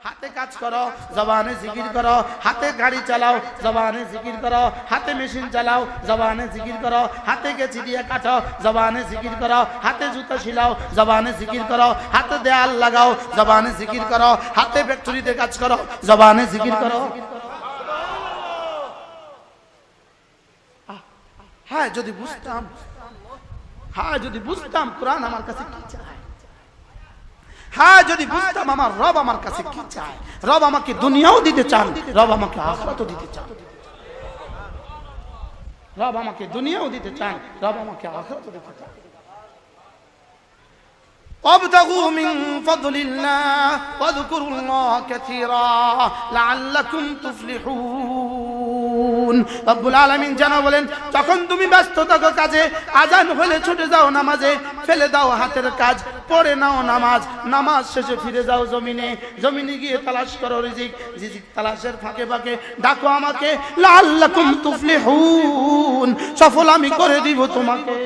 হাতে কাজ করো, জবানে জিকির করো। হাতে গাড়ি চালাও, জবানে জিকির করো। হাতে মেশিন চালাও, জবানে জিকির করো। হাতে কেচি দিয়ে কাটো, জবানে জিকির করো। হাতে জুতা শিলাও, জবানে জিকির করো। হাতে দেয়াল লাগাও, জবানে জিকির করো। হাতে ফ্যাক্টরিতে কাজ করো, জবানে জিকির করো। হ্যাঁ যদি বুঝতাম, হ্যাঁ যদি বুঝতাম কোরআন আমার কাছে কি চায়, হ্যাঁ যদি বুঝতাম আমার রব আমার কাছে কি চায়। রব আমাকে দুনিয়াও দিতে চান, রব আমাকে আখিরাতও দিতে চান। রব আমাকে দুনিয়াও দিতে চান, রব আমাকে আখিরাতও দিতে চান। وابتغوا من فضل الله واذكروا الله كثيرا لعلكم تفلحون। রব্বুল আলামিন জানা বলেন, যখন তুমি ব্যস্ত থাকো কাজে, আজান হলে ছুটে যাও নামাজে, ফেলে দাও হাতের কাজ, পড়ে নাও নামাজ, নামাজ শেষে ফিরে যাও জমিনে, জমিনে গিয়ে তালাশ করো রিজিক, রিজিক তালাশের ফাঁকে ফাঁকে ডাকো আমাকে, লাআল্লাকুম তুফলিহুন, সফল আমি করে দিব তোমাকে।